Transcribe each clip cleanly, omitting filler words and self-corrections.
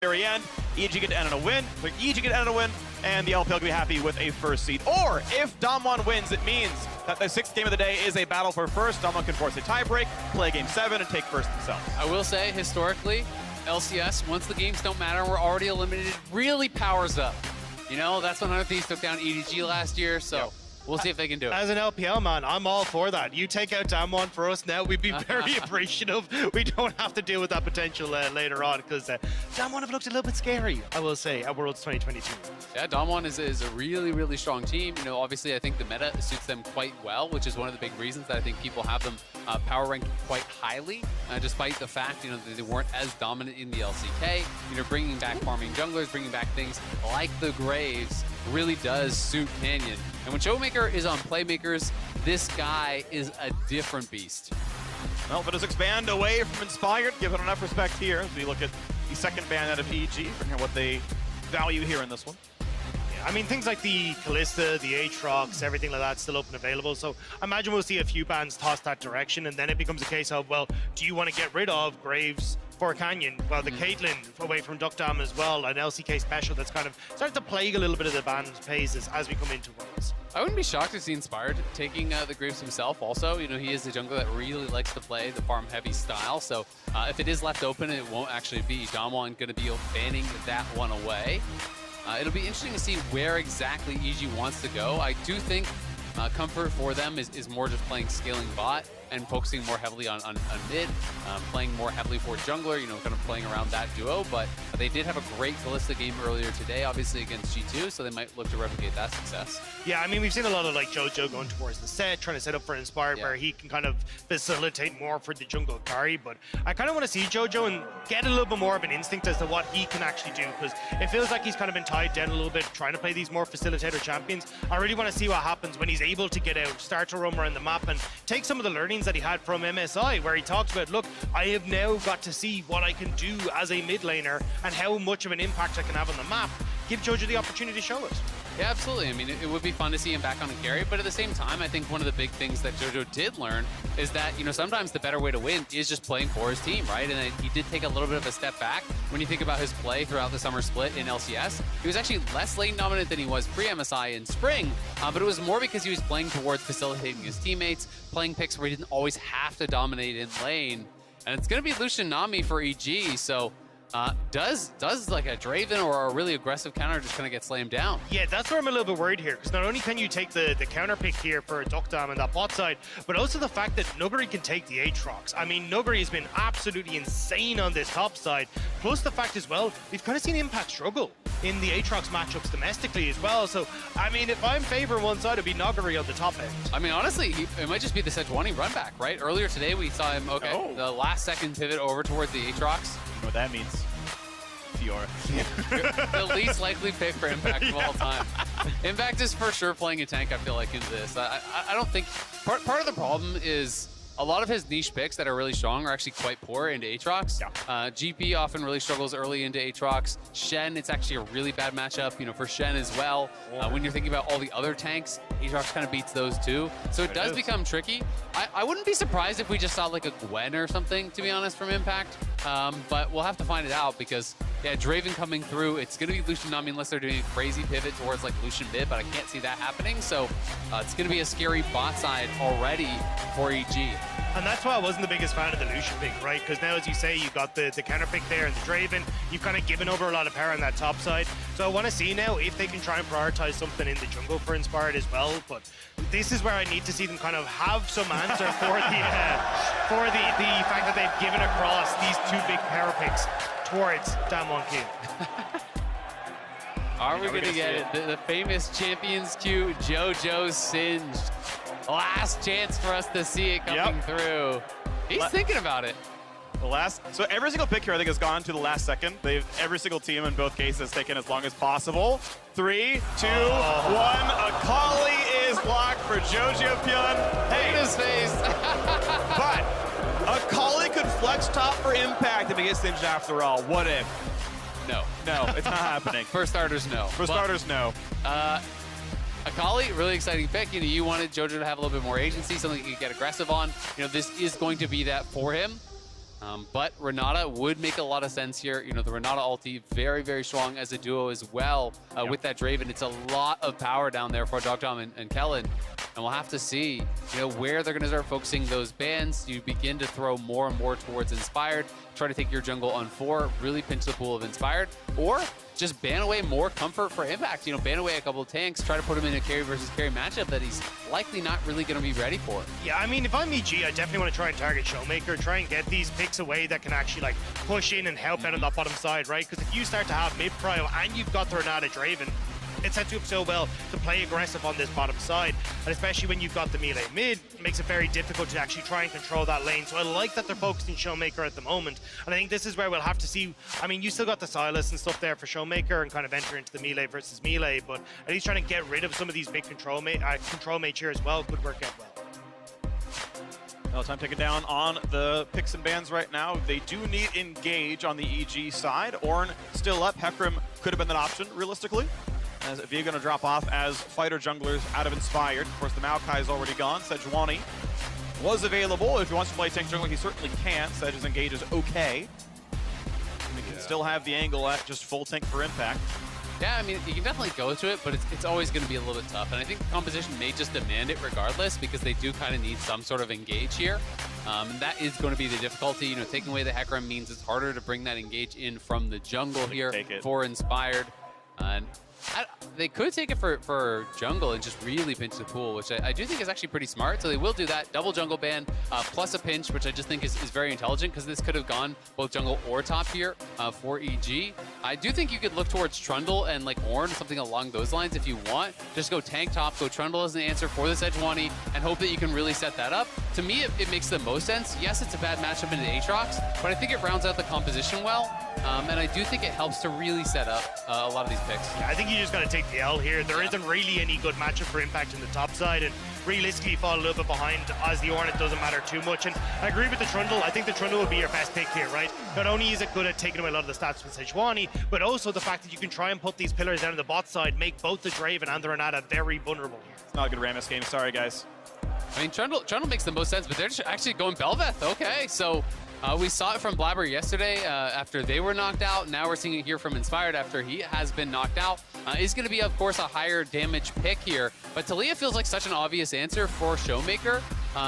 very end. EG get to end on a win, and the LPL can be happy with a first seed. Or if Damwon wins, it means that the sixth game of the day is a battle for first. Damwon can force a tiebreak, play game 7, and take first themselves. I will say, historically, LCS, once the games don't matter, we're already eliminated, really powers up. You know, that's when 100 Thieves took down EDG last year, so we'll see if they can do it. As an LPL man, I'm all for that. You take out Damwon for us now, we'd be very appreciative. We don't have to deal with that potential later on, because Damwon have looked a little bit scary, I will say, at Worlds 2022. Yeah, Damwon is a really, really strong team. You know, obviously, I think the meta suits them quite well, which is one of the big reasons that I think people have them power ranked quite highly, despite the fact, you know, that they weren't as dominant in the LCK. You know, bringing back farming junglers, bringing back things like the Graves really does suit Canyon. And when Showmaker is on Playmakers, this guy is a different beast. Well, but as expand away from Inspired, give it enough respect here as we look at the second ban out of EG, for what they value here in this one. I mean, things like the Kalista, the Aatrox, everything like that still open available. So I imagine we'll see a few bans toss that direction, and then it becomes a case of, well, do you want to get rid of Graves for Canyon? Well, the Caitlyn away from Duckdam as well, an LCK special that's kind of started to plague a little bit of the ban phases as we come into Worlds. I wouldn't be shocked to see Inspired taking the Graves himself also. You know, he is a jungler that really likes to play the farm-heavy style, so if it is left open, it won't actually be Damwon going to be banning that one away. It'll be interesting to see where exactly EG wants to go. I do think comfort for them is more just playing scaling bot and focusing more heavily on mid, playing more heavily for jungler, you know, kind of playing around that duo. But they did have a great Kalista game earlier today, obviously against G2, so they might look to replicate that success. Yeah, I mean, we've seen a lot of like JoJo going towards the set, trying to set up for Inspired, where he can kind of facilitate more for the jungle carry. But I kind of want to see JoJo and get a little bit more of an instinct as to what he can actually do, because it feels like he's kind of been tied down a little bit, trying to play these more facilitator champions. I really want to see what happens when he's able to get out, start to roam around the map, and take some of the learnings that he had from MSI, where he talks about, look, I have now got to see what I can do as a mid laner and how much of an impact I can have on the map. Give JoJo the opportunity to show it. Yeah, absolutely. I mean, it would be fun to see him back on a carry, but at the same time, I think one of the big things that JoJo did learn is that, you know, sometimes the better way to win is just playing for his team, right? And he did take a little bit of a step back when you think about his play throughout the summer split in LCS. He was actually less lane dominant than he was pre-MSI in spring, but it was more because he was playing towards facilitating his teammates, playing picks where he didn't always have to dominate in lane. And it's going to be Lucian Nami for EG, so does like a Draven or a really aggressive counter just kind of get slammed down? Yeah, that's where I'm a little bit worried here, because not only can you take the counter pick here for Duckdam and that bot side, but also the fact that Nuguri can take the Aatrox. I mean, Nuguri has been absolutely insane on this top side, plus the fact as well, we've kind of seen Impact struggle in the Aatrox matchups domestically as well. So, I mean, if I'm favoring one side, it'd be Nuguri on the top end. I mean, honestly, it might just be the Sejuani run back, right? Earlier today, we saw him, the last second pivot over towards the Aatrox. You know what that means? Fiora. The least likely pick for Impact of all time. Impact is for sure playing a tank, I feel like, in this. I don't think... Part of the problem is a lot of his niche picks that are really strong are actually quite poor into Aatrox. Yeah. GP often really struggles early into Aatrox. Shen, it's actually a really bad matchup, you know, for Shen as well. When you're thinking about all the other tanks, Aatrox kind of beats those too. So it does become tricky. I wouldn't be surprised if we just saw like a Gwen or something, to be honest, from Impact. But we'll have to find it out because, yeah, Draven coming through, it's going to be Lucian Nami unless they're doing a crazy pivot towards like Lucian mid, but I can't see that happening. So it's going to be a scary bot side already for EG. And that's why I wasn't the biggest fan of the Lucian pick, right? Because now, as you say, you've got the counter pick there and the Draven. You've kind of given over a lot of power on that top side. So I want to see now if they can try and prioritize something in the jungle for Inspired as well. But this is where I need to see them kind of have some answer for the fact that they've given across these two big power picks towards Damwon King. Are we going to get it? The famous Champions Q, JoJo Singed. Last chance for us to see it coming through. He's thinking about it. So every single pick here, I think, has gone to the last second. Every single team in both cases has taken as long as possible. 3, 2, 1. Akali is blocked for JoJo Pyun. Hey, his face. But Akali could flex top for Impact if he gets singed after all. What if? No. No, it's not happening. For starters, no. For starters, no. Akali, really exciting pick. You know, you wanted JoJo to have a little bit more agency, something he could get aggressive on. You know, this is going to be that for him. But Renata would make a lot of sense here. You know, the Renata ulti, very, very strong as a duo as well with that Draven. It's a lot of power down there for Dogdom and Kellen. And we'll have to see, you know, where they're going to start focusing those bans. You begin to throw more and more towards Inspired. Try to take your jungle on 4, really pinch the pool of Inspired. Or just ban away more comfort for Impact. You know, ban away a couple of tanks, try to put him in a carry versus carry matchup that he's likely not really going to be ready for. Yeah, I mean, if I'm EG, I definitely want to try and target Showmaker, try and get these picks away that can actually like push in and help out on that bottom side, right? Because if you start to have mid-prio and you've got the Renata Draven, it sets you up so well to play aggressive on this bottom side, and especially when you've got the melee mid, it makes it very difficult to actually try and control that lane. So I like that they're focusing Showmaker at the moment, and I think this is where we'll have to see. I mean, you still got the Sylas and stuff there for Showmaker and kind of enter into the melee versus melee, but at least trying to get rid of some of these big control mates here as well could work out well. Well, time taken down on the picks and bans right now. They do need engage on the EG side. Ornn still up. Hecarim could have been an option, realistically. As Via going to drop off as fighter junglers out of Inspired. Of course, the Maokai is already gone. Sejuani was available. If he wants to play tank jungler, he certainly can. Sedge's engage is okay. And we can still have the angle at just full tank for Impact. Yeah, I mean, you can definitely go to it, but it's always going to be a little bit tough. And I think the composition may just demand it regardless, because they do kind of need some sort of engage here. And that is going to be the difficulty. You know, taking away the Hecarim means it's harder to bring that engage in from the jungle here for Inspired. And they could take it for jungle and just really pinch the pool, which I do think is actually pretty smart. So they will do that. Double jungle ban plus a pinch, which I just think is very intelligent, because this could have gone both jungle or top here for EG. I do think you could look towards Trundle and like Ornn, something along those lines if you want. Just go tank top, go Trundle as an answer for the Sejuani, and hope that you can really set that up. To me, it makes the most sense. Yes, it's a bad matchup into Aatrox, but I think it rounds out the composition well. And I do think it helps to really set up a lot of these picks. Yeah, I think you just got to take the L here. There isn't really any good matchup for Impact in the top side, and realistically fall a little bit behind as the Ornn. It doesn't matter too much. And I agree with the Trundle. I think the Trundle would be your best pick here, right? Not only is it good at taking away a lot of the stats from Sejuani, but also the fact that you can try and put these pillars down on the bot side, make both the Draven and the Renata very vulnerable here. It's not a good Rammus game. Sorry, guys. I mean, Trundle makes the most sense, but they're just actually going Bel'Veth. Okay, so we saw it from Blabber yesterday after they were knocked out. Now we're seeing it here from Inspired after he has been knocked out. Is going to be, of course, a higher damage pick here, but Taliyah feels like such an obvious answer for Showmaker.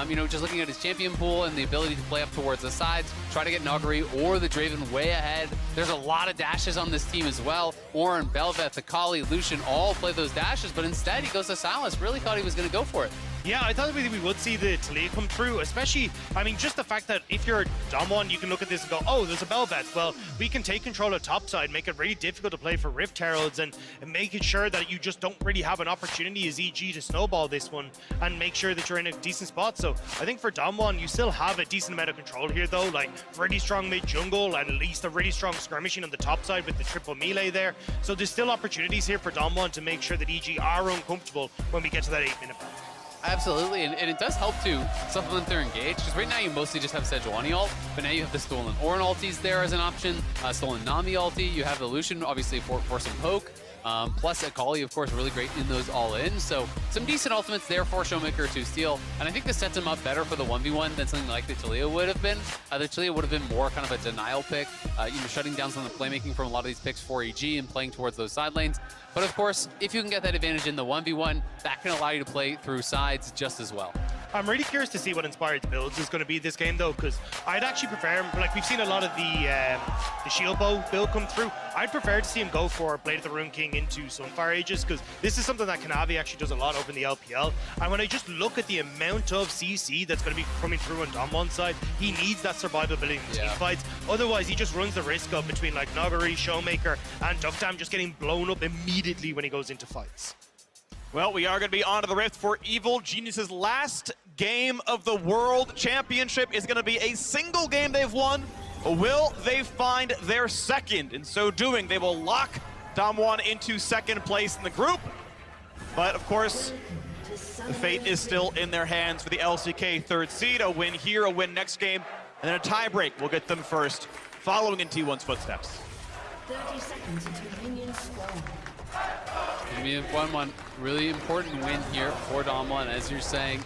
You know, just looking at his champion pool and the ability to play up towards the sides, try to get Nagari or the Draven way ahead. There's a lot of dashes on this team as well. Ornn, Bel'Veth, Akali, Lucian all play those dashes, but instead he goes to Sylas. Really thought he was going to go for it. Yeah, I thought we would see the Taliyah come through, especially, I mean, just the fact that if you're Damwon, you can look at this and go, oh, there's a Bel'Veth. Well, we can take control of topside, make it really difficult to play for Rift Heralds, and making sure that you just don't really have an opportunity as EG to snowball this one and make sure that you're in a decent spot. So I think for Damwon, you still have a decent amount of control here, though, like really strong mid jungle and at least a really strong skirmishing on the top side with the triple melee there. So there's still opportunities here for Damwon to make sure that EG are uncomfortable when we get to that 8-minute mark. Absolutely, and it does help to supplement their engage, because right now you mostly just have Sejuani ult, but now you have the stolen Ornn ultis there as an option, stolen Nami ulti, you have the Lucian obviously for some poke, plus Akali, of course, really great in those all-in, so some decent ultimates there for Showmaker to steal, and I think this sets him up better for the 1v1 than something like the Taliyah would have been. The Taliyah would have been more kind of a denial pick, you know, shutting down some of the playmaking from a lot of these picks for EG and playing towards those side lanes. But of course, if you can get that advantage in the 1v1, that can allow you to play through sides just as well. I'm really curious to see what Inspired's builds is going to be this game, though, because I'd actually prefer, like we've seen a lot of the Shield Bow build come through. I'd prefer to see him go for Blade of the Rune King into Sunfire Aegis, because this is something that Kanavi actually does a lot over in the LPL. And when I just look at the amount of CC that's going to be coming through on Damwon's side, he needs that survivability in team fights. Otherwise, he just runs the risk of between like Nagari, Showmaker, and Dugdam just getting blown up immediately when he goes into fights. Well, we are going to be on to the Rift for Evil Genius's last game of the World Championship. Is going to be a single game they've won. Will they find their second? In so doing, they will lock Damwon into second place in the group. But of course, the fate is still in their hands for the LCK third seed. A win here, a win next game, and then a tiebreak will get them first, following in T1's footsteps. 30 seconds until minions spawn. Gonna be a 1-1 really important win here for Damwon, as you're saying.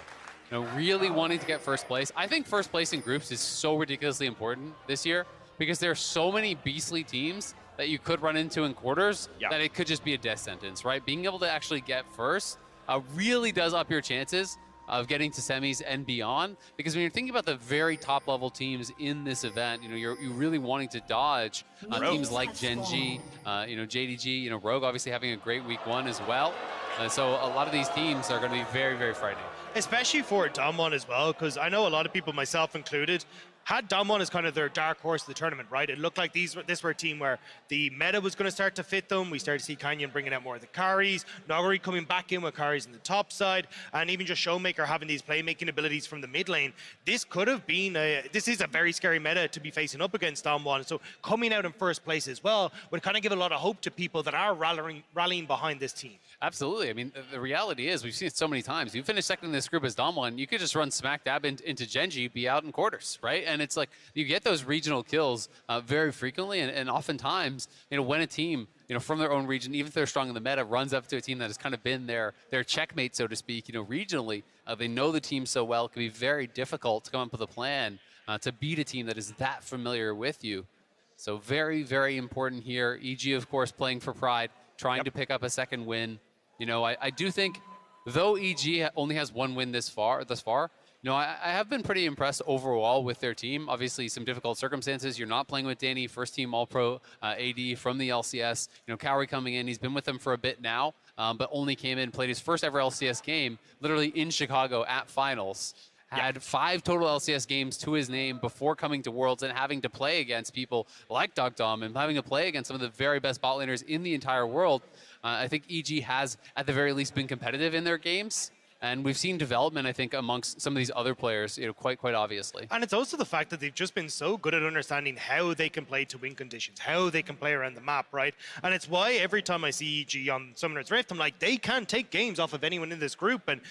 really wanting to get first place. I think first place in groups is so ridiculously important this year because there are so many beastly teams that you could run into in quarters that it could just be a death sentence, right? Being able to actually get first really does up your chances of getting to semis and beyond, because when you're thinking about the very top level teams in this event, you're really wanting to dodge teams like Gen G, JDG, Rogue obviously having a great week 1 as well. So a lot of these teams are going to be very, very frightening. Especially for Damwon as well, because I know a lot of people, myself included, had Damwon as kind of their dark horse of the tournament, right? It looked like this were a team where the meta was going to start to fit them. We started to see Canyon bringing out more of the carries, Noguri coming back in with carries in the top side, and even just Showmaker having these playmaking abilities from the mid lane. This could have been this is a very scary meta to be facing up against Damwon. So coming out in first place as well would kind of give a lot of hope to people that are rallying behind this team. Absolutely. I mean, the reality is, we've seen it so many times. You finish second in this group as Damwon, you could just run smack dab into Gen G, be out in quarters, right? And it's like you get those regional kills very frequently, and oftentimes, when a team, from their own region, even if they're strong in the meta, runs up to a team that has kind of been their checkmate, so to speak, regionally, they know the team so well, it can be very difficult to come up with a plan to beat a team that is that familiar with you. So very, very important here. EG, of course, playing for Pride, trying to pick up a second win. I do think, though EG only has 1 win thus far, I have been pretty impressed overall with their team. Obviously, some difficult circumstances. You're not playing with Danny, first team All-Pro AD from the LCS. Cowrie coming in, he's been with them for a bit now, but only came in, played his first ever LCS game, literally in Chicago at finals. Had 5 total LCS games to his name before coming to Worlds and having to play against people like Dom and having to play against some of the very best bot laners in the entire world. I think EG has, at the very least, been competitive in their games. And we've seen development, I think, amongst some of these other players, quite obviously. And it's also the fact that they've just been so good at understanding how they can play to win conditions, how they can play around the map, right? And it's why every time I see EG on Summoner's Rift, I'm like, they can take games off of anyone in this group. And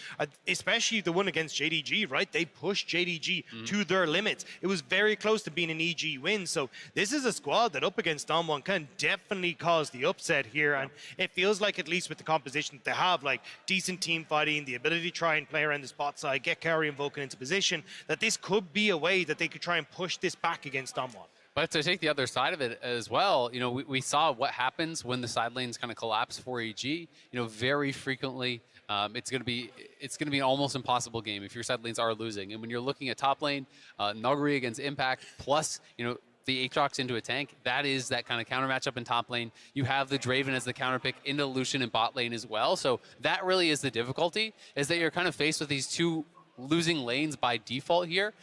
especially the one against JDG, right? They pushed JDG to their limits. It was very close to being an EG win. So this is a squad that up against Damwon can definitely cause the upset here. And it feels like, at least with the composition that they have, like decent team fighting, the ability to try and play around the spot side, get Carry and Vulcan into position, that this could be a way that they could try and push this back against Damwon. But to take the other side of it as well, we saw what happens when the side lanes kind of collapse for EG. Very frequently, it's going to be an almost impossible game if your side lanes are losing. And when you're looking at top lane, Noguri against Impact, plus the Aatrox into a tank, that is that kind of counter matchup in top lane. You have the Draven as the counter pick into Lucian in bot lane as well. So that really is the difficulty, is that you're kind of faced with these 2 losing lanes by default here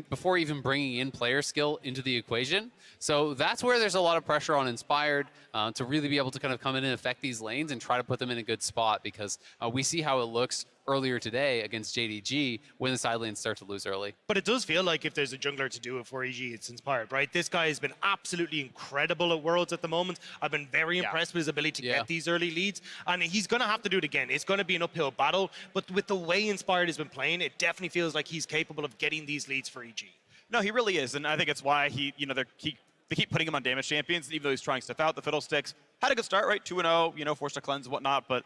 before even bringing in player skill into the equation. So that's where there's a lot of pressure on Inspired to really be able to kind of come in and affect these lanes and try to put them in a good spot, because we see how it looks earlier today against JDG when the side lanes start to lose early. But it does feel like if there's a jungler to do it for EG, it's Inspired, right? This guy has been absolutely incredible at Worlds at the moment. I've been very impressed with his ability to get these early leads, and he's going to have to do it again. It's going to be an uphill battle, but with the way Inspired has been playing, it definitely feels like he's capable of getting these leads for EG. No, he really is, and I think it's why they keep putting him on damage champions, even though he's trying stuff out. The Fiddlesticks had a good start, right? 2-0, forced to cleanse and whatnot, but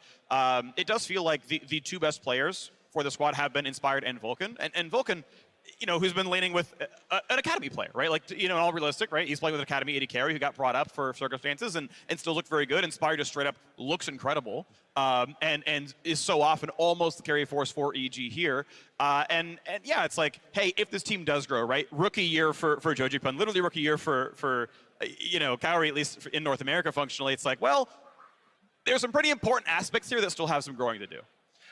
it does feel like the 2 best players for the squad have been Inspired and Vulcan. And Vulcan, who's been laning with an Academy player, right? Like, in all realistic, right? He's playing with an Academy AD carry who got brought up for circumstances and still looked very good. Inspired just straight up looks incredible and is so often almost the carry force for EG here. And yeah, it's like, hey, if this team does grow, right? Rookie year for Jojipun, literally rookie year for Cowrie, at least in North America functionally. It's like, well, there's some pretty important aspects here that still have some growing to do.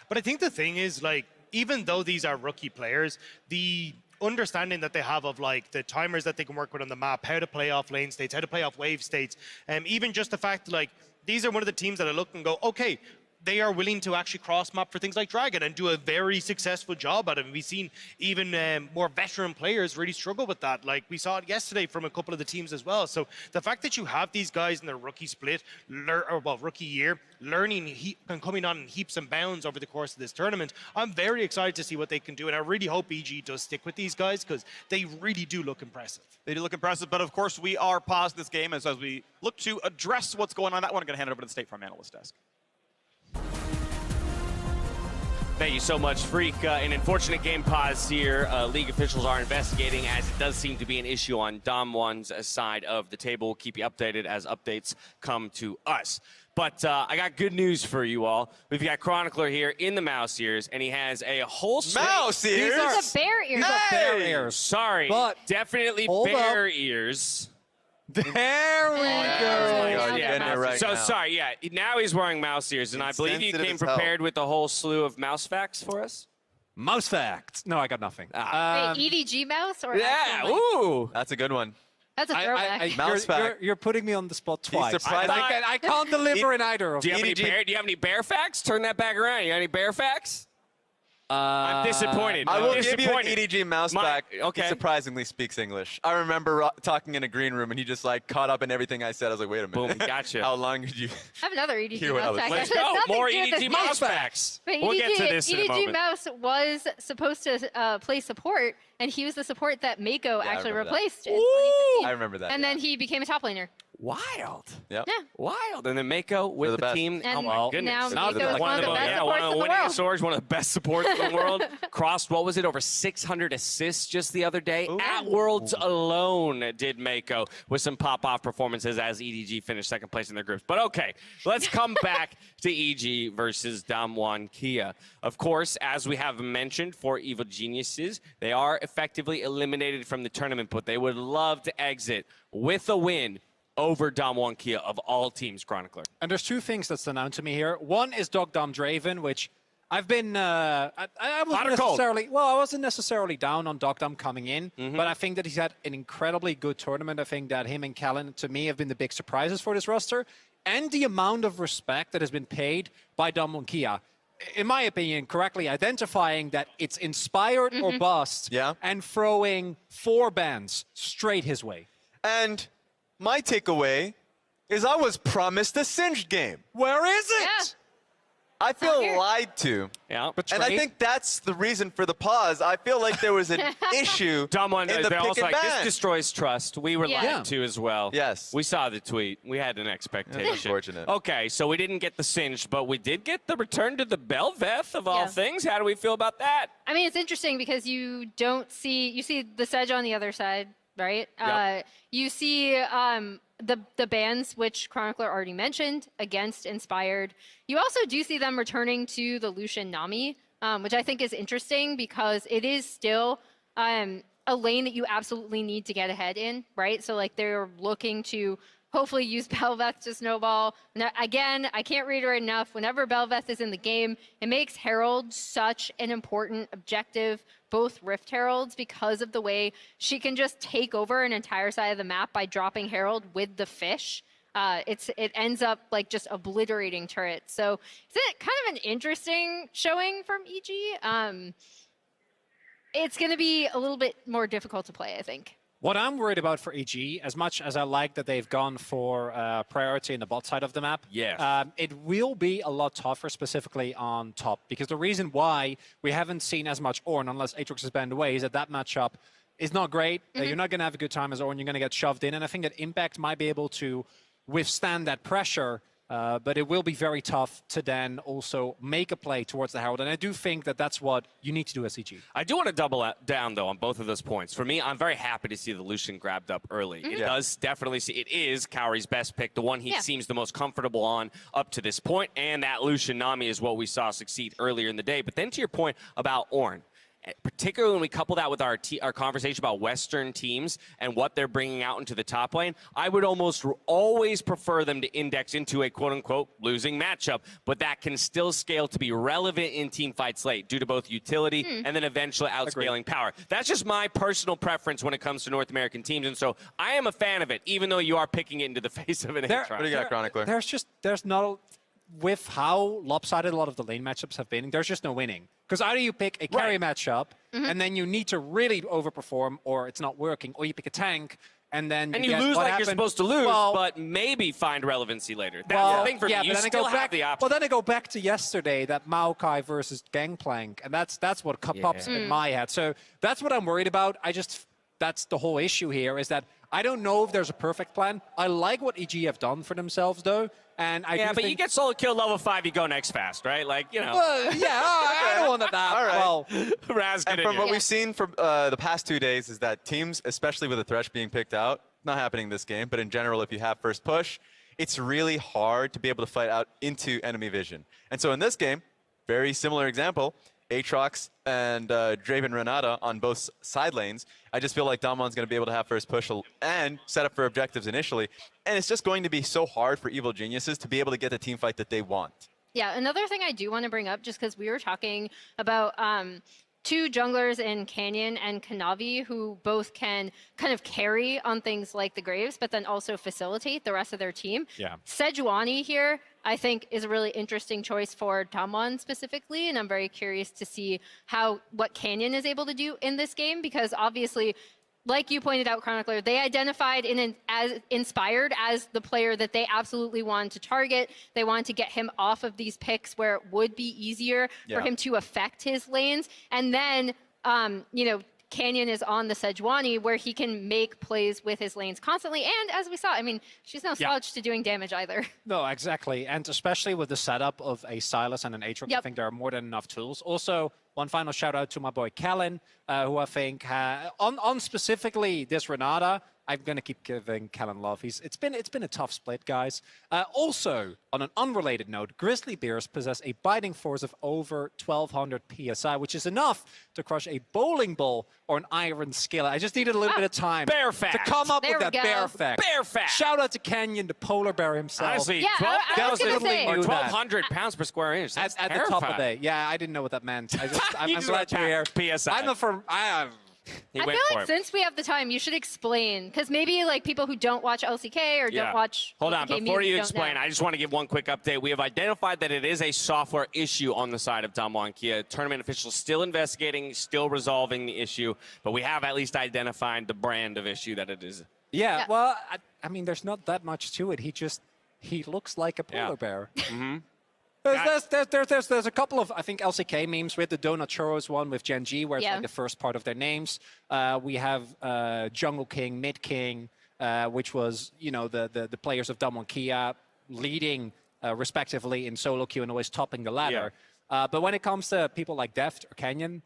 But I think the thing is, like, even though these are rookie players, the understanding that they have of like the timers that they can work with on the map, how to play off lane states, how to play off wave states, even just the fact like these are one of the teams that I look and go, okay, they are willing to actually cross-map for things like Dragon and do a very successful job at it. And we've seen even more veteran players really struggle with that. Like we saw it yesterday from a couple of the teams as well. So the fact that you have these guys in their rookie split, rookie year, learning and coming on in heaps and bounds over the course of this tournament, I'm very excited to see what they can do. And I really hope EG does stick with these guys because they really do look impressive. They do look impressive, but of course we are paused this game as we look to address what's going on. That one, I'm going to hand it over to the State Farm Analyst Desk. Thank you so much, Freak. An unfortunate game pause here. League officials are investigating, as it does seem to be an issue on Dom1's side of the table. We'll keep you updated as updates come to us. But I got good news for you all. We've got Chronicler here in the mouse ears, and he has a whole Mouse ears? These are bear ears. Hey! Bear ears. Sorry, But definitely hold bear ears. There we Oh go. my God, Yeah, getting it right so now. sorry, yeah. Now he's wearing mouse ears, and I believe you Insensitive came as hell. prepared with a whole slew of mouse facts for us. Mouse facts. No, I got nothing. Wait, EDG mouse or Yeah, actual mouse? ooh. That's a good one. That's a throwback. Mouse fact. You're putting me on the spot twice. surprised- I can't deliver in either of Do you, them. have any bear facts? Turn that back around. You got any bear facts? I'm disappointed. I will I'm give you an disappointed. EDG mouse back. Okay. He surprisingly speaks English. I remember talking in a green room, and he just like caught up in everything I said. I was like, wait a minute. Boom, gotcha. How long did you? I have another EDG Hear what I mouse was fact. saying. Let's Actually, go. it's nothing More to do with EDG this mouse game. facts. But We'll get to this in a EDG moment. Mouse was supposed to play support, and he was the support that Mako I actually remember that. replaced in Ooh. 2015. I remember that. And yeah. then he became a top laner. Wild. Yep. Yeah. Wild. And then Mako with They're the the best. team. And oh my goodness. now Now Mako is one of the best yeah, supports one of in the the winningest world. swords, one of the best supports in the world. Crossed, what was it, over 600 assists just the other day? At Worlds alone did Mako with some pop-off performances as EDG finished second place in their groups. But okay, let's come back to EG versus Damwon Kia. Of course, as we have mentioned for Evil Geniuses, they are effectively eliminated from the tournament, but they would love to exit with a win over Damwon Kia of all teams, Chronicler. And there's two things that stand out to me here. One is Dog Dom Draven, which I've been, I Hot or wasn't cold? necessarily, well, I wasn't necessarily down on Dog Dom coming in, but I think that he's had an incredibly good tournament. I think that him and Kellen, to me, have been the big surprises for this roster. And the amount of respect that has been paid by Damwon Kia, in my opinion, correctly identifying that it's inspired or bust, Yeah. and throwing 4 bans straight his way. And my takeaway is I was promised a Singed game. Where is it? Yeah. I Not here. feel lied to. Yeah. And I think that's the reason for the pause. I feel like there was an issue Damwon, in the they're pick also and like, this ban. destroys trust. We were Yeah. lied to as well. Yes. We saw the tweet. We had an expectation. unfortunate. Okay, so we didn't get the Singed, but we did get the return to the Belveth of all Yeah. things. How do we feel about that? I mean, it's interesting because you see the Sedge on the other side, right? Yep. You see the bans, which Chronicler already mentioned, against Inspired. You also do see them returning to the Lucian Nami, which I think is interesting because it is still a lane that you absolutely need to get ahead in, right? So like they're looking to hopefully use Belveth to snowball. Now, again, I can't reiterate enough, whenever Belveth is in the game, it makes Herald such an important objective, both Rift Heralds, because of the way she can just take over an entire side of the map by dropping Herald with the fish. It ends up like just obliterating turrets. So it's kind of an interesting showing from EG. It's going to be a little bit more difficult to play, I think. What I'm worried about for EG, as much as I like that they've gone for priority in the bot side of the map, Yes. it will be a lot tougher, specifically on top. Because the reason why we haven't seen as much Ornn, unless Aatrox is banned away, is that matchup is not great. You're not going to have a good time as Ornn. You're going to get shoved in. And I think that Impact might be able to withstand that pressure. But it will be very tough to then also make a play towards the Herald. And I do think that that's what you need to do as EG. I do want to double down, though, on both of those points. For me, I'm very happy to see the Lucian grabbed up early. It does definitely see, it is Cowrie's best pick, the one he seems the most comfortable on up to this point, and that Lucian Nami is what we saw succeed earlier in the day. But then to your point about Ornn, particularly when we couple that with our conversation about Western teams and what they're bringing out into the top lane, I would almost always prefer them to index into a quote-unquote losing matchup, but that can still scale to be relevant in team fights late due to both utility and then eventually outscaling power. That's just my personal preference when it comes to North American teams, and so I am a fan of it, even though you are picking it into the face of an There- Aatrox. What do you got, Chronicler? There's not, with how lopsided a lot of the lane matchups have been, there's just no winning. Because either you pick a carry matchup, and then you need to really overperform, or it's not working, or you pick a tank, and then And you get lose what like happened. you're supposed to lose, Well, but maybe find relevancy later. That's well, the thing for me. You but then I still go have back, the option. well, then I go back to yesterday, that Maokai versus Gangplank, and that's what pops in my head. So that's what I'm worried about. That's the whole issue here, is that I don't know if there's a perfect plan. I like what EG have done for themselves, though. And I Yeah, do but think, you get solo kill level 5, you go next fast, right? Like, you know. I don't want that. All right. Well, Raz, And from what Yeah. we've seen from the past 2 days is that teams, especially with the Thresh being picked out, not happening this game, but in general, if you have first push, it's really hard to be able to fight out into enemy vision. And so in this game, very similar example, Aatrox and Draven Renata on both side lanes. I just feel like Damwon's going to be able to have first push and set up for objectives initially. And it's just going to be so hard for Evil Geniuses to be able to get the team fight that they want. Yeah, another thing I do want to bring up, just because we were talking about two junglers in Canyon and Kanavi who both can kind of carry on things like the Graves, but then also facilitate the rest of their team. Yeah. Sejuani here, I think, is a really interesting choice for Damwon specifically, and I'm very curious to see what Canyon is able to do in this game, because obviously, like you pointed out, Chronicler, they identified as Inspired as the player that they absolutely wanted to target. They wanted to get him off of these picks where it would be easier for him to affect his lanes. And then, Canyon is on the Sejuani where he can make plays with his lanes constantly. And as we saw, I mean, she's no slouch to doing damage either. no, exactly. And especially with the setup of a Sylas and an Aatrox, I think there are more than enough tools. Also, one final shout out to my boy Kellen, who I think, on specifically this Renata, I'm going to keep giving Kellen love. It's been a tough split, guys. Also, on an unrelated note, Grizzly Bears possess a biting force of over 1,200 PSI, which is enough to crush a bowling ball or an iron skillet. I just needed a little bit of time Bear to fact. come up There with we that go. bear fact. Bear fact. Shout out to Canyon, the polar bear himself. Honestly, Yeah, I was gonna say. or knew that. 1,200 pounds per square inch. That's At the top of terrifying. it. Yeah, I didn't know what that meant. I'm You just glad you're here. went PSI. I'm not from. He I went feel for like it. since we have the time, you should explain, because maybe like people who don't watch LCK or don't watch Hold on, LCK before maybe you don't explain, know. I just want to give one quick update. We have identified that it is a software issue on the side of Damwon Kia. Tournament officials still investigating, still resolving the issue, but we have at least identified the brand of issue that it is. Yeah, well, I mean, there's not that much to it. He looks like a polar Yeah. bear. There's a couple of, I think, LCK memes. We had the Donut Churros one with Gen G, where it's like the first part of their names. We have Jungle King, Mid King, which was, the players of Damwon Kia leading respectively in solo queue and always topping the ladder. But when it comes to people like Deft or Canyon,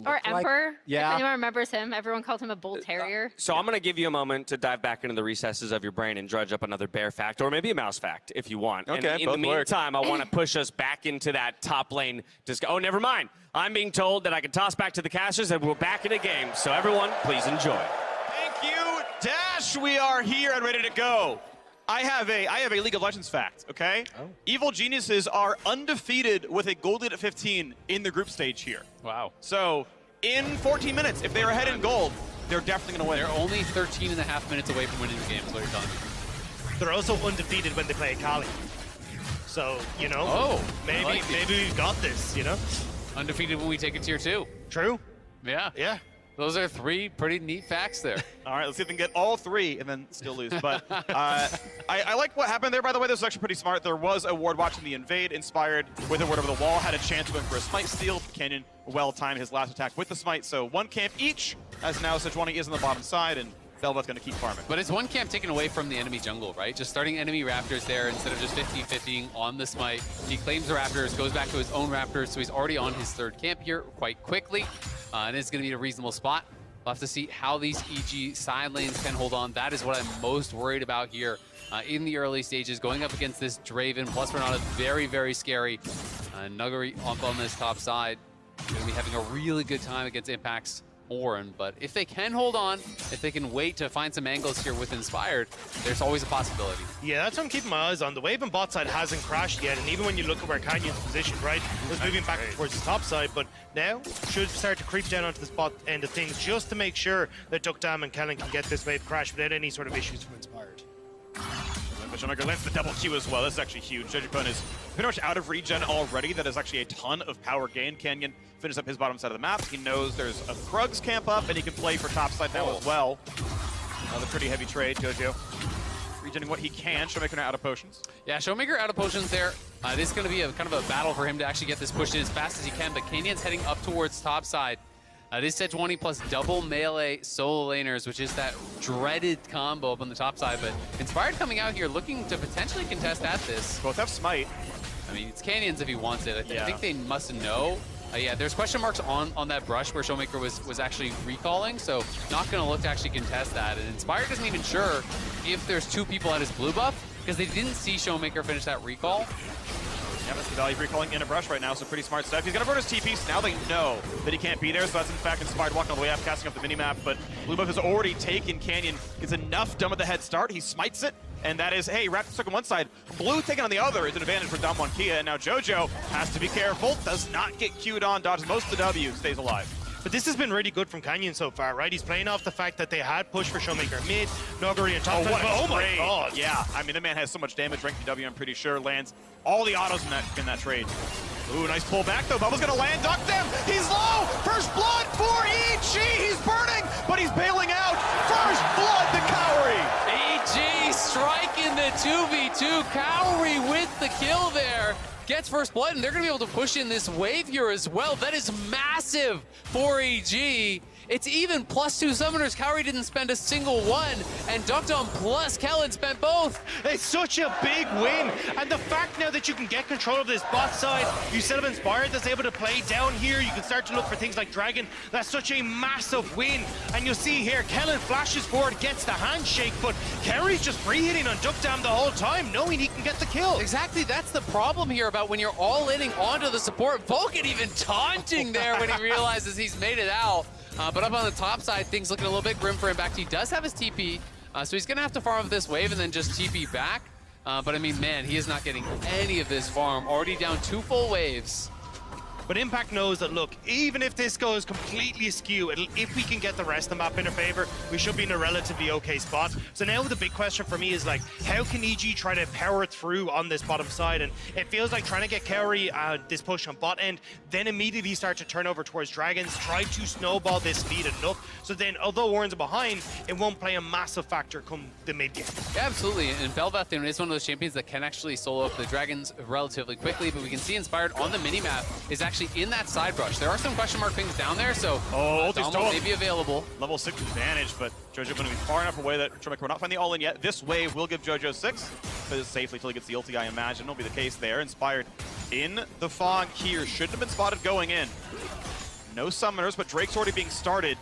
Or Emperor. Yeah. If anyone remembers him, everyone called him a bull terrier. So I'm going to give you a moment to dive back into the recesses of your brain and drudge up another bear fact, or maybe a mouse fact, if you want. Okay, and in both the work. meantime, I want to push us back into that top lane. Oh, never mind. I'm being told that I can toss back to the casters and we're back in a game. So everyone, please enjoy. Thank you, Dash. We are here and ready to go. I have a League of Legends fact, okay? Evil Geniuses are undefeated with a gold lead at 15 in the group stage here. Wow. So in 14 minutes, if they're ahead in gold, they're definitely going to win. They're only 13 and a half minutes away from winning the game, is what you're telling me. They're also undefeated when they play Kali. So, maybe we've got this, Undefeated when we take a tier 2. True. Yeah. Yeah. Those are 3 pretty neat facts there. All right, let's see if they can get all 3 and then still lose. But I like what happened there, by the way. This was actually pretty smart. There was a ward watching the invade, Inspired with a ward over the wall, had a chance going for a smite steal. Canyon well-timed his last attack with the smite. So one camp each, as now Sejuani is on the bottom side, and Velvet's going to keep farming. But it's one camp taken away from the enemy jungle, right? Just starting enemy Raptors there instead of just 50-50ing on the smite. He claims the Raptors, goes back to his own Raptors, so he's already on his 3rd camp here quite quickly. And it's going to be a reasonable spot. We'll have to see how these EG side lanes can hold on. That is what I'm most worried about here in the early stages. Going up against this Draven, plus Renata, very, very scary. Nuggery up on this top side. Going to be having a really good time against Impact's Orin. But if they can hold on, if they can wait to find some angles here with Inspired, there's always a possibility. Yeah, that's what I'm keeping my eyes on. The wave and bot side hasn't crashed yet, and even when you look at where Canyon's positioned, right, it was moving back towards the top side, but now should start to creep down onto the spot end of things just to make sure that Duckdam and Kellen can get this wave crashed without any sort of issues from Inspired. Vishanagar lands the double Q as well. This is actually huge. Jejupun is pretty much out of regen already. That is actually a ton of power gain. Canyon finishes up his bottom side of the map. He knows there's a Krugs camp up, and he can play for top side now as well. Another pretty heavy trade, Jojo. Regening what he can. Showmaker now out of potions. Yeah, Showmaker out of potions there. This is going to be a kind of a battle for him to actually get this pushed in as fast as he can, but Canyon's heading up towards top side. This set 20 plus double melee solo laners, which is that dreaded combo up on the top side. But Inspired coming out here looking to potentially contest at this. Both have smite. I mean, it's Canyons if he wants it. I Yeah. think they must know. Yeah, there's question marks on that brush where Showmaker was actually recalling, so not going to look to actually contest that. And Inspired isn't even sure if there's 2 people at his blue buff, because they didn't see Showmaker finish that recall. Yeah, that's the value of recalling in a brush right now, so pretty smart stuff. He's going to burn his TP, so now they know that he can't be there, so that's in fact Inspired walking all the way up, casting up the minimap, but blue buff has already taken Canyon, gets enough done with the head start, he smites it, and that is, hey, Raptor stuck on one side, blue taken on the other is an advantage for Damwon Kia, and now JoJo has to be careful, does not get queued on, dodges most of the W, stays alive. But this has been really good from Canyon so far, right? He's playing off the fact that they had pushed for Showmaker mid, Noguri and top. Oh my trade. god! Yeah, I mean the man has so much damage. Ranked W, I'm pretty sure lands all the autos in that trade. Ooh, nice pull back though. Bubba's gonna land, duck them. He's low. First blood for EG. He's burning, but he's bailing out. First blood to Cowrie. EG striking the 2v2. Cowrie with the kill there. Gets first blood, and they're going to be able to push in this wave here as well. That is massive for EG. It's even +2 summoners. Cowrie didn't spend a single one, and Duckdom plus Kellen spent both. It's such a big win, and the fact now that you can get control of this bot side, you still have Inspired that's able to play down here. You can start to look for things like Dragon. That's such a massive win, and you'll see here, Kellen flashes forward, gets the handshake, but Kerry's just free hitting on Duckdam the whole time, knowing he can get the kill. Exactly, that's the problem here about when you're all-inning onto the support. Vulcan even taunting there when he realizes he's made it out. But up on the top side, things looking a little bit grim for him. He does have his TP, so he's going to have to farm this wave and then just TP back. But I mean, man, he is not getting any of this farm. Already down 2 full waves. But Impact knows that, look, even if this goes completely askew, if we can get the rest of the map in our favor, we should be in a relatively okay spot. So now the big question for me is, like, how can EG try to power through on this bottom side? And it feels like trying to get Cowrie this push on bot end, then immediately start to turn over towards Dragons, try to snowball this lead enough. So then, although Warren's behind, it won't play a massive factor come the mid game. Yeah, absolutely. And Bel'Veth is one of those champions that can actually solo up the Dragons relatively quickly, but we can see Inspired on the minimap is actually in that side brush. There are some question mark things down there, so Dom may be available. Level 6 advantage, but JoJo going to be far enough away that Showmaker will not find the all-in yet. This wave will give JoJo 6, but safely till he gets the ulti, I imagine. Will be the case there. Inspired in the fog here. Shouldn't have been spotted going in. No summoners, but Drake's already being started.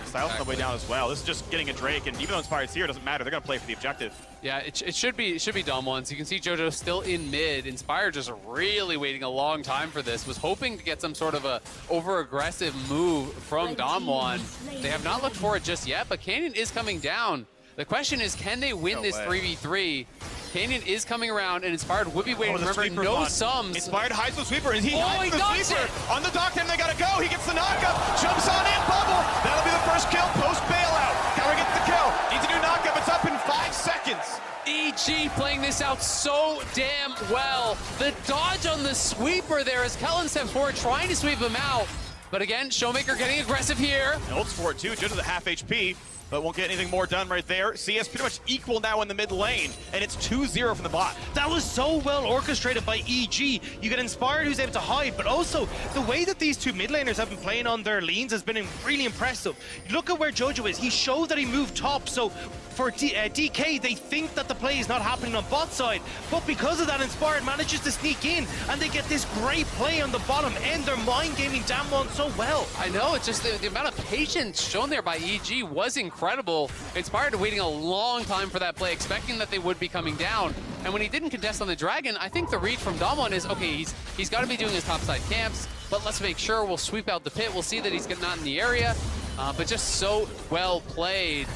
Styles on the way down as well. This is just getting a Drake, and even though Inspired's here, it doesn't matter. They're going to play for the objective. Yeah, it should be Damwon. So you can see JoJo still in mid. Inspired just really waiting a long time for this. Was hoping to get some sort of a over-aggressive move from Damwon. They have not looked for it just yet, but Canyon is coming down. The question is, can they win this 3v3? Canyon is coming around, and Inspired would be waiting. Remember, no sums. Inspired hides the sweeper, and he hides the sweeper. On the dock, then they gotta go. He gets the knockup, jumps on in, bubble. That'll be the first kill, post bailout. Cowrie gets the kill. Needs a new knockup. It's up in 5 seconds. EG playing this out so damn well. The dodge on the sweeper there as Kellen steps forward, trying to sweep him out. But again, Showmaker getting aggressive here. And ults for it too, just to the half HP. But won't get anything more done right there. CS pretty much equal now in the mid lane, and it's 2-0 from the bot. That was so well orchestrated by EG. You get Inspired, who's able to hide, but also the way that these two mid laners have been playing on their lanes has been really impressive. Look at where JoJo is. He showed that he moved top, so for DK, they think that the play is not happening on bot side, but because of that, Inspired manages to sneak in, and they get this great play on the bottom end. They're mind gaming Damwon so well. I know, it's just the amount of patience shown there by EG was incredible. Inspired waiting a long time for that play, expecting that they would be coming down. And when he didn't contest on the Dragon, I think the read from Damwon is, okay, he's got to be doing his topside camps, but let's make sure we'll sweep out the pit. We'll see that he's not in the area, but just so well played.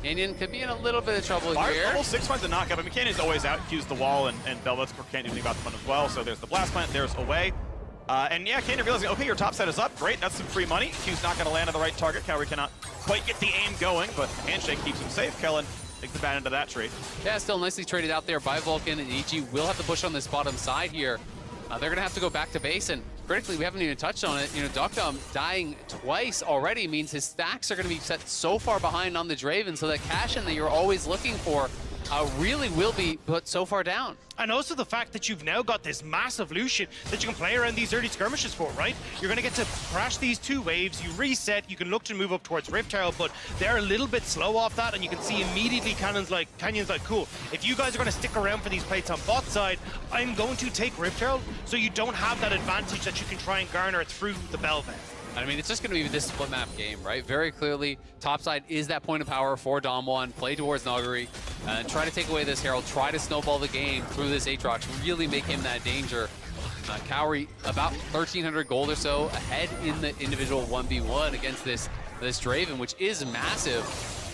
Canyon could be in a little bit of trouble here. Level 6 finds the knockup. I mean, Canyon's always out, cues the wall, and Bel'Veth can't do anything about the fun as well. So there's the blast plant, there's away. And yeah, Canyon realizing, okay, your top set is up. Great, that's some free money. Q's not going to land on the right target. Cowrie cannot quite get the aim going, but handshake keeps him safe. Kellen takes the bad end of that trade. Yeah, still nicely traded out there by Vulcan, and EG will have to push on this bottom side here. They're going to have to go back to base, and critically, we haven't even touched on it. You know, Duckdom dying twice already means his stacks are going to be set so far behind on the Draven, so that cash-in that you're always looking for really will be put so far down. And also the fact that you've now got this massive Lucian that you can play around these early skirmishes for, right? You're going to get to crash these 2 waves, you reset, you can look to move up towards Rift Herald, but they're a little bit slow off that, and you can see immediately Canyon's like, cool, if you guys are going to stick around for these plates on bot side, I'm going to take Rift Herald, so you don't have that advantage that you can try and garner through the Bel'Veth. I mean, it's just going to be this split map game, right? Very clearly, topside is that point of power for Damwon. Play towards Naguri, try to take away this Herald, try to snowball the game through this Aatrox, really make him that danger. Kauri about 1,300 gold or so ahead in the individual 1v1 against this Draven, which is massive.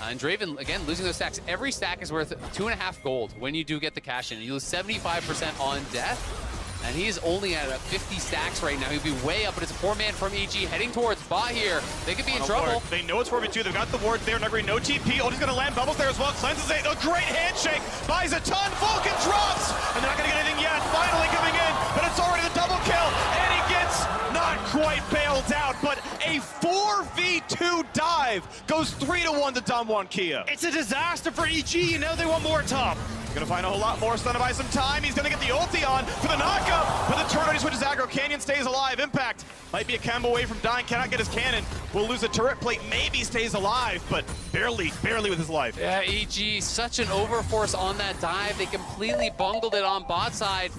And Draven, again, losing those stacks. Every stack is worth 2.5 gold when you do get the cash in. You lose 75% on death. And he's only at 50 stacks right now. He'll be way up, but it's a 4-man from EG heading towards bot here. They could be in trouble. Ward. They know it's 4v2. They've got the ward there. Nuguri, no TP. Ulti's going to land bubbles there as well. Cleanses it. A great handshake. Buys a ton. Vulcan drops. And they're not going to get anything yet. Finally coming in, but it's already the double kill. And he gets not quite bailed out, but a 4v2 dive goes 3-1 to Damwon Kia. It's a disaster for EG, and now they want more top. Gonna find a whole lot more, Stunna by some time. He's gonna get the ulti on for the knockup, but the turret already switches aggro. Canyon stays alive. Impact might be a combo away from dying, cannot get his cannon. Will lose a turret plate, maybe stays alive, but barely with his life. Yeah, EG, such an overforce on that dive. They completely bungled it on bot side.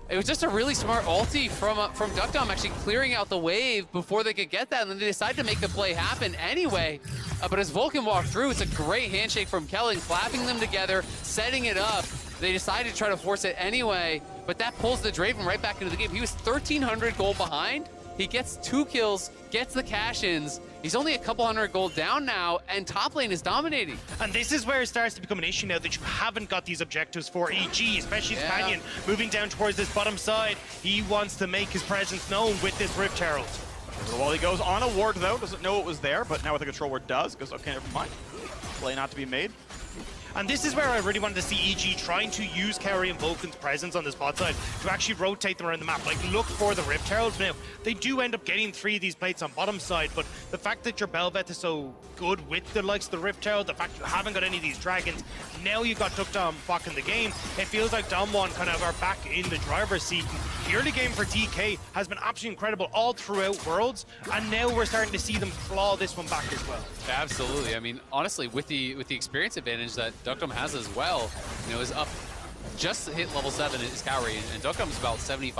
It was just a really smart ulti from Duckdom, actually clearing out the wave before they could get that, and then they decided to make the play happen anyway. But as Vulcan walked through, it's a great handshake from Kelling, clapping them together, setting it up. They decided to try to force it anyway, but that pulls the Draven right back into the game. He was 1,300 gold behind. He gets 2 kills, gets the cash-ins. He's only a couple hundred gold down now, and top lane is dominating. And this is where it starts to become an issue now that you haven't got these objectives for EG, especially Canyon moving down towards this bottom side. He wants to make his presence known with this Rift Herald. Well, he goes on a ward though, doesn't know it was there, but now with the control ward does, goes, okay, never mind. Play not to be made. And this is where I really wanted to see EG trying to use Kauri and Vulcan's presence on this bot side to actually rotate them around the map. Like, look for the Rift Heralds now. They do end up getting 3 of these plates on bottom side, but the fact that your Bel'Veth is so good with the likes of the Rift Herald, the fact you haven't got any of these dragons, now you've got Duckdom back in the game. It feels like Damwon kind of are back in the driver's seat. The early game for DK has been absolutely incredible all throughout Worlds, and now we're starting to see them claw this one back as well. Absolutely. I mean, honestly, with the experience advantage that Duckdom has as well, you know, is up just hit level 7 is Kauri, and Duckdom's about 75%,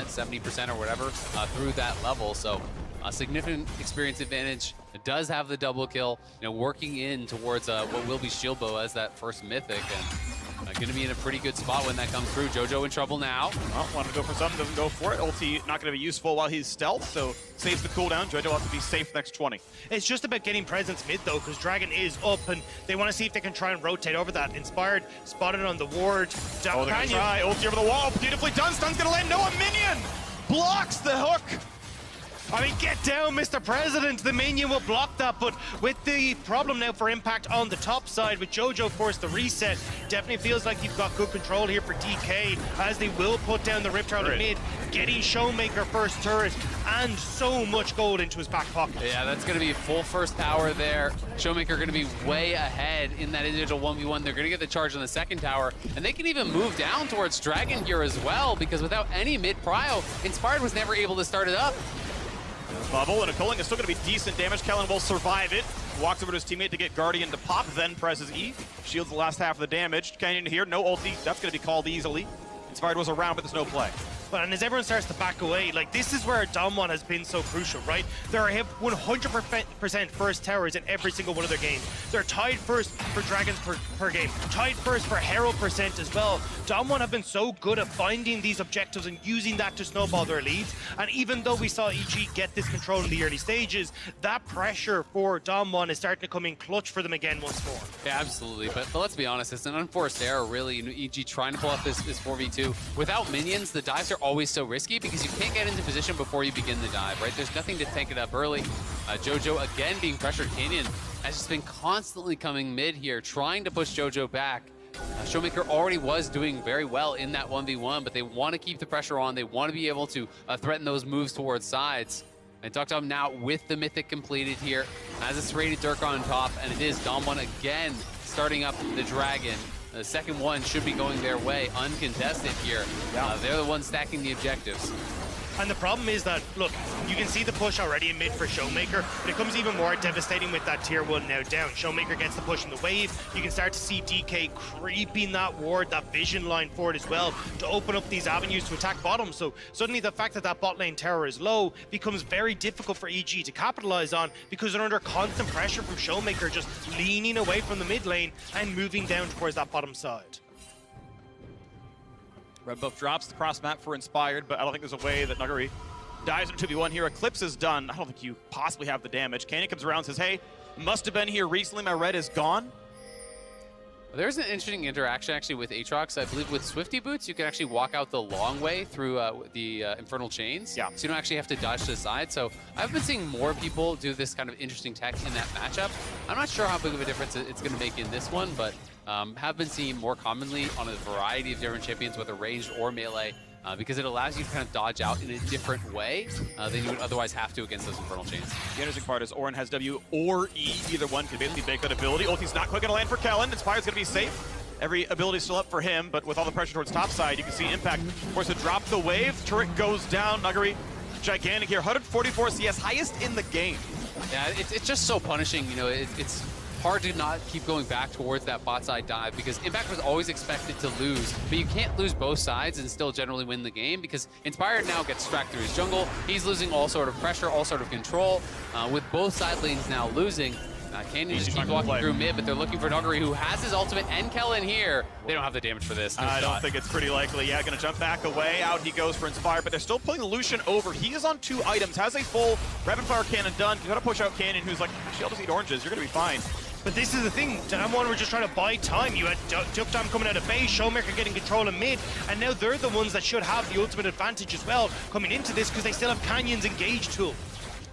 70% or whatever through that level. So a significant experience advantage. It does have the double kill, you know, working in towards what will be Shieldbow as that first mythic, and going to be in a pretty good spot when that comes through. Jojo in trouble now. Well, wanted to go for something, doesn't go for it. Ulti not going to be useful while he's stealth, so saves the cooldown. Jojo will have to be safe next 20. It's just about getting presence mid though, because Dragon is up, and they want to see if they can try and rotate over that. Inspired, spotted on the ward. Oh, they're going to try. Ulti over the wall. Beautifully done. Stun's going to land. Noah minion blocks the hook. I mean, get down, Mr. President. The minion will block that, but with the problem now for Impact on the top side, with Jojo forced the reset, definitely feels like you've got good control here for DK, as they will put down the Rift Herald in mid, getting Showmaker first turret, and so much gold into his back pocket. Yeah, that's going to be full first tower there. Showmaker going to be way ahead in that individual 1v1. They're going to get the charge on the second tower, and they can even move down towards Dragon here as well, because without any mid prio, Inspired was never able to start it up. Bubble and a Culling is still going to be decent damage. Kellen will survive it. Walks over to his teammate to get Guardian to pop, then presses E. Shields the last half of the damage. Canyon here, no ulti. That's going to be called easily. Inspired was around, but there's no play. And as everyone starts to back away, like, this is where Damwon has been so crucial, right? They're 100% first towers in every single one of their games. They're tied first for Dragons per game, tied first for Herald percent as well. Damwon have been so good at finding these objectives and using that to snowball their leads. And even though we saw EG get this control in the early stages, that pressure for Damwon is starting to come in clutch for them again once more. Yeah, absolutely. But let's be honest, it's an unforced error, really. You know, EG trying to pull off this 4v2. Without minions, the dives are always so risky because you can't get into position before you begin the dive, right? There's nothing to tank it up early. Jojo, again, being pressured. Canyon has just been constantly coming mid here, trying to push Jojo back. Showmaker already was doing very well in that 1v1, but they want to keep the pressure on. They want to be able to threaten those moves towards sides. And Duckdom now with the Mythic completed here, as it's rated Dirk on top, and it is Damwon again starting up the Dragon. The second one should be going their way uncontested here. They're the ones stacking the objectives. And the problem is that, look, you can see the push already in mid for Showmaker, but it becomes even more devastating with that tier 1 now down. Showmaker gets the push in the wave. You can start to see DK creeping that ward, that vision line forward as well, to open up these avenues to attack bottom. So suddenly the fact that that bot lane tower is low becomes very difficult for EG to capitalize on, because they're under constant pressure from Showmaker, just leaning away from the mid lane and moving down towards that bottom side. Red buff drops the cross map for Inspired, but I don't think there's a way that Nuguri dies in 2v1 here. Eclipse is done. I don't think you possibly have the damage. Canyon comes around and says, hey, must have been here recently. My red is gone. There's an interesting interaction actually with Aatrox. I believe with Swifty Boots, you can actually walk out the long way through the Infernal Chains. Yeah. So you don't actually have to dodge to the side. So I've been seeing more people do this kind of interesting tech in that matchup. I'm not sure how big of a difference it's going to make in this one, but have been seen more commonly on a variety of different champions, whether ranged or melee, because it allows you to kind of dodge out in a different way than you would otherwise have to against those Infernal Chains. The interesting part is Orin has W or E. Either one can basically make that ability. Ulti's not quite going to land for Kellen. Inspired's going to be safe. Every ability still up for him, but with all the pressure towards top side, you can see Impact forced to drop the wave. Turret goes down. Nuguri, gigantic here. 144 CS, highest in the game. Yeah, it's just so punishing. You know, it's hard to not keep going back towards that bot side dive, because Impact was always expected to lose, but you can't lose both sides and still generally win the game, because Inspired now gets tracked through his jungle. He's losing all sort of pressure, all sort of control. With both side lanes now losing, Canyon just keeps walking through mid, but they're looking for Nuguri, who has his ultimate, and Kellen here. They don't have the damage for this. I don't think it's pretty likely. Yeah, gonna jump back away. Out he goes for Inspired, but they're still pulling Lucian over. He is on 2 items, has a full rapid fire cannon done. You gotta push out Canyon, who's like, actually, I'll just eat oranges. You're gonna be fine. But this is the thing, Damwon were just trying to buy time. You had Dukdam coming out of base, Showmaker getting control of mid, and now they're the ones that should have the ultimate advantage as well coming into this, because they still have Canyon's engage tool.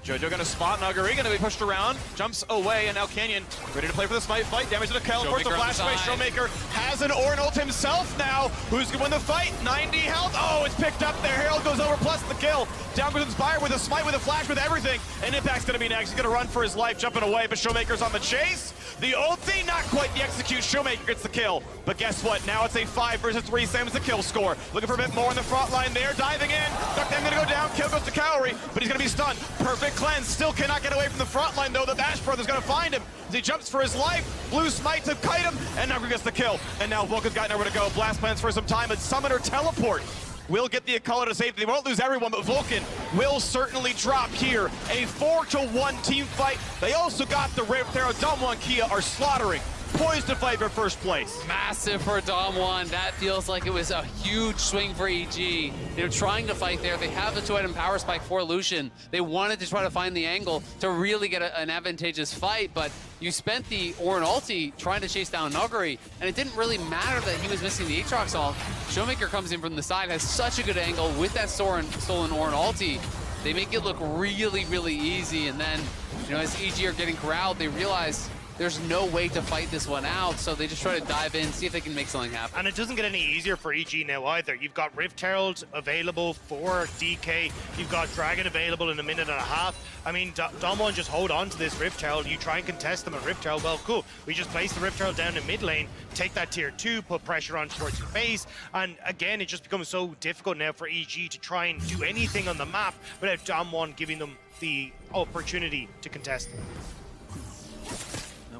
Jojo gonna spot Nuguri, gonna be pushed around, jumps away, and now Canyon ready to play for the smite fight. Damage to the kill, force the flash away. Showmaker has an Orin ult himself now. Who's gonna win the fight? 90 health. Oh, it's picked up there. Herald goes over, plus the kill. Down goes Inspired with a smite, with a flash, with everything. And Impact's gonna be next. He's gonna run for his life, jumping away, but Showmaker's on the chase. The ulti, not quite the execute. Showmaker gets the kill. But guess what? Now it's a 5 versus 3, same as the kill score. Looking for a bit more in the front line there. Diving in. Duckdam gonna go down. Kill goes to Cowrie, but he's gonna be stunned. Perfect cleanse. Still cannot get away from the front line, though. The Bash Brother's gonna find him as he jumps for his life. Blue smite to kite him, and Nuguri gets the kill. And now Vulcan's got nowhere to go. Blast plans for some time, and Summoner teleport will get the Akala to safety. They won't lose everyone, but Vulcan will certainly drop here. A 4-1 team fight. They also got the Rift Arrow. Damwon Kia are slaughtering. Poised to fight for first place. Massive for Damwon. That feels like it was a huge swing for EG. They're trying to fight there. They have the 2-item power spike for Lucian. They wanted to try to find the angle to really get an advantageous fight, but you spent the Orin ulti trying to chase down Nuguri, and it didn't really matter that he was missing the Aatrox ult. Showmaker comes in from the side, has such a good angle with that stolen Orin ulti. They make it look really, really easy, and then, you know, as EG are getting corralled, they realize there's no way to fight this one out, so they just try to dive in, see if they can make something happen. And it doesn't get any easier for EG now either. You've got Rift Herald available for DK. You've got Dragon available in a minute and a half. I mean, Damwon just hold on to this Rift Herald. You try and contest them at Rift Herald. Well, cool. We just place the Rift Herald down in mid lane, take that tier 2, put pressure on towards your face. And again, it just becomes so difficult now for EG to try and do anything on the map without Damwon giving them the opportunity to contest them.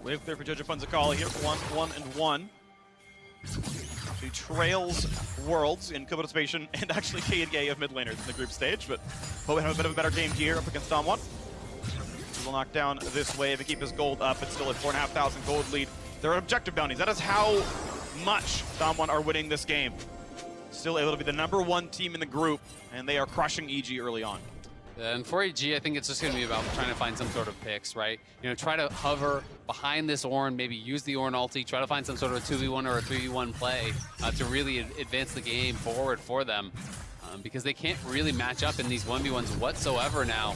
Wave clear for Jojo Funzakala here for 1-1-1. He trails Worlds in co-participation and actually K&K of mid laners in the group stage, but hope we have a bit of a better game here up against Damwon. He will knock down this wave and keep his gold up. It's still a 4,500 gold lead. There are objective bounties. That is how much Damwon are winning this game. Still able to be the #1 team in the group, and they are crushing EG early on. And for EG, I think it's just going to be about trying to find some sort of picks, right? You know, try to hover behind this Orin, maybe use the Orin ulti, try to find some sort of a 2v1 or a 3v1 play to really advance the game forward for them. Because they can't really match up in these 1v1s whatsoever now.